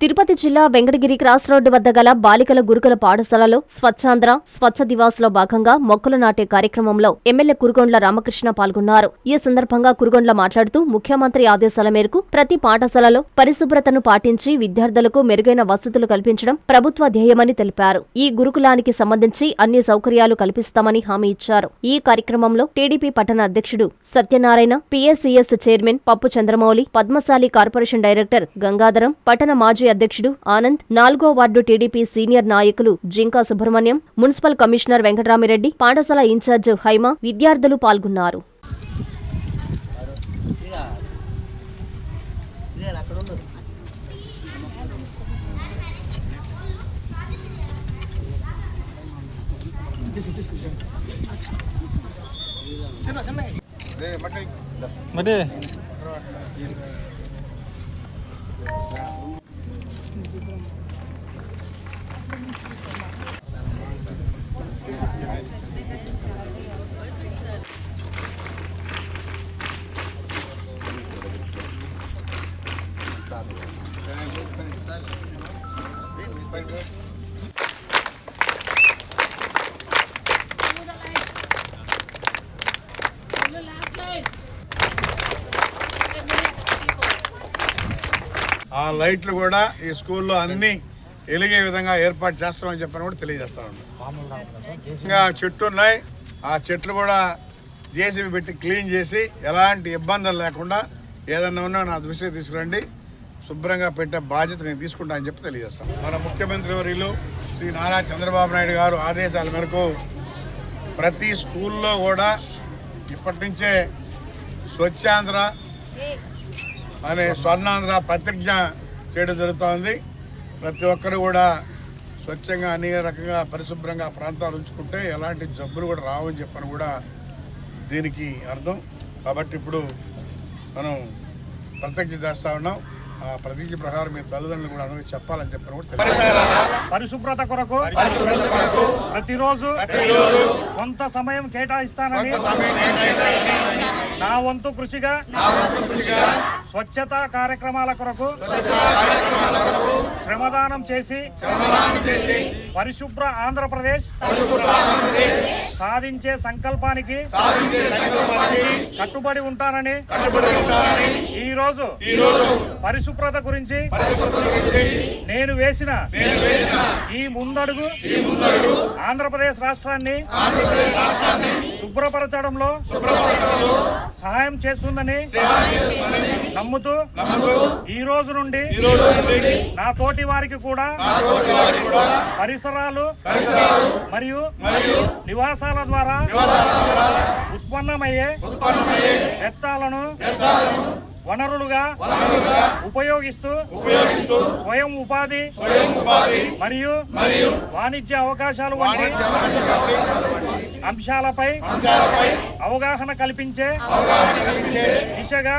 తిరుపతి జిల్లా Venkatagiri cross road వద్ద గల బాలికల గురుకుల పాఠశాలలో స్వచ్ఛాంధ్ర స్వచ్ఛ దివాస్ లో భాగంగా మొక్కలు నాటే కార్యక్రమంలో ఎమ్మెల్యే కురుగొండ్ల రామకృష్ణ పాల్గొన్నారు. ఈ సందర్భంగా కురుగొండ్ల మాట్లాడుతూ ముఖ్యమంత్రి ఆదేశాల మేరకు ప్రతి పాఠశాలలో పరిశుభ్రతను పాటించి విద్యార్థులకు మెరుగైన వసతులు కల్పించడం ప్రభుత్వ ధ్యేయమని తెలిపారు. ఈ గురుకులానికి సంబంధించి అన్ని సౌకర్యాలు కల్పిస్తామని హామీ ఇచ్చారు. ఈ కార్యక్రమంలో టీడీపీ పట్టణ అధ్యక్షుడు సత్యనారాయణ, పీఎస్సీఎస్ చైర్మన్ పప్పు చంద్రమౌళి, పద్మశాలి కార్పొరేషన్ డైరెక్టర్ గంగాధరం, పట్టణ మాజీ అధ్యక్షుడు ఆనంద్, 4వ వార్డు టీడీపీ సీనియర్ నాయకులు జింకా సుబ్రహ్మణ్యం, మున్సిపల్ కమిషనర్ వెంకటరామిరెడ్డి, పాఠశాల ఇన్ఛార్జ్ హైమ, విద్యార్థులు పాల్గొన్నారు. ఆ లైట్లు కూడా ఈ స్కూల్లో అన్ని వెలిగే విధంగా ఏర్పాటు చేస్తామని చెప్పని కూడా తెలియజేస్తాను. ఇంకా చెట్లు ఉన్నాయి, ఆ చెట్లు కూడా జేసీబీ పెట్టి క్లీన్ చేసి ఎలాంటి ఇబ్బందులు లేకుండా ఏదన్నా ఉన్నా నా దృష్టికి తీసుకురండి, శుభ్రంగా పెట్టే బాధ్యత నేను తీసుకుంటా అని చెప్పి తెలియజేస్తాను. మన ముఖ్యమంత్రి వర్యులు శ్రీ నారా చంద్రబాబు నాయుడు గారు ఆదేశాల మేరకు ప్రతి స్కూల్లో కూడా ఇప్పటి నుంచే స్వచ్ఛాంధ్ర అనే స్వర్ణాంధ్ర ప్రతిజ్ఞ చేయడం జరుగుతోంది. ప్రతి ఒక్కరు కూడా స్వచ్ఛంగా అన్ని రకంగా పరిశుభ్రంగా ప్రాంతాలు ఉంచుకుంటే ఎలాంటి జబ్బులు కూడా రావని చెప్పని కూడా దీనికి అర్థం. కాబట్టి ఇప్పుడు మనం ప్రతిజ్ఞ చేస్తూ ఉన్నాం. ఆ ప్రతిజ్ఞ ప్రకారం మీ తల్లిదండ్రులు కూడా అందరికీ చెప్పాలని చెప్పని కూడా పరిశుభ్రత కొరకు ప్రతిరోజు కొంత సమయం కేటాయిస్తానని నా వంతు కృషిగా స్వచ్ఛతా కార్యక్రమాల కొరకు శ్రమదానం చేసి పరిశుభ్ర ఆంధ్రప్రదేశ్ సాధించే సంకల్పానికి కట్టుబడి ఉంటానని ఈరోజు పరిశుభ్రత గురించి నేను వేసిన ఈ ముందడుగు ఆంధ్రప్రదేశ్ రాష్ట్రాన్ని శుభ్రపరచడంలో సహాయం చేస్తుందని నమ్ముతూ ఈ రోజు నుండి నా తోటి వారికి కూడా పరిసరాలు మరియు నివాసాల ద్వారా ఉత్పన్నమయ్యే వ్యర్థాలను వనరులుగా ఉపయోగిస్తూ స్వయం ఉపాధి మరియు వాణిజ్య అవకాశాలు వంటి అంశాలపై అవగాహన కల్పించే దిశగా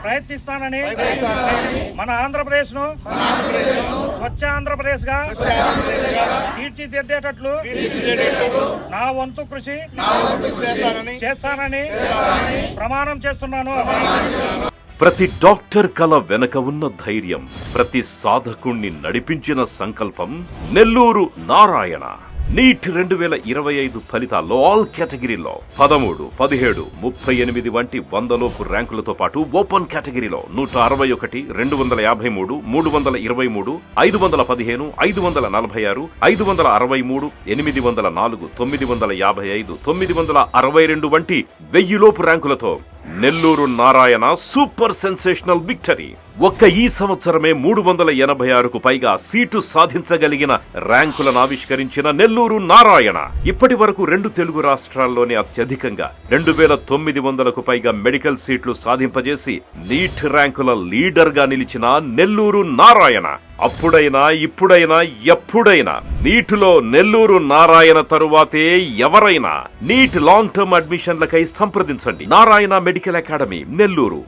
ప్రయత్నిస్తానని మన ఆంధ్రప్రదేశ్ ను స్వచ్ఛ ఆంధ్రప్రదేశ్ గా తీర్చిదిద్దేటట్లు నా వంతు కృషి చేస్తానని ప్రమాణం చేస్తున్నాను. ప్రతి డాక్టర్ కల వెనక ఉన్న ధైర్యం, ప్రతి సాధకుణ్ణి నడిపించిన సంకల్పం నెల్లూరు నారాయణ. నీట్ 2025 ఫలితాల్లో ఆల్ కేటగిరీలో 13, 17, 38 వంటి 100లోపు ర్యాంకులతో పాటు ఓపెన్ కేటగిరీలో 161, 253, 323, 515, 546, 563, 804, 955, 962 వంటి 1000లోపు ర్యాంకులతో Nellore Narayana super sensational victory. ఒక్క ఈ సంవత్సరమే 386కు పైగా సీటు సాధించగలిగిన ర్యాంకులను ఆవిష్కరించిన నెల్లూరు నారాయణ ఇప్పటి వరకు 2 తెలుగు రాష్ట్రాల్లోనే అత్యధికంగా 2900కు పైగా మెడికల్ సీట్లు సాధింపజేసి నీట్ ర్యాంకుల లీడర్ గా నిలిచిన నెల్లూరు నారాయణ అప్పుడైనా ఇప్పుడైనా ఎప్పుడైనా నీటులో నెల్లూరు నారాయణ తరువాతే ఎవరైనా. నీట్ లాంగ్ టర్మ్ అడ్మిషన్లకై సంప్రదించండి. Narayana medical academy, Nellore.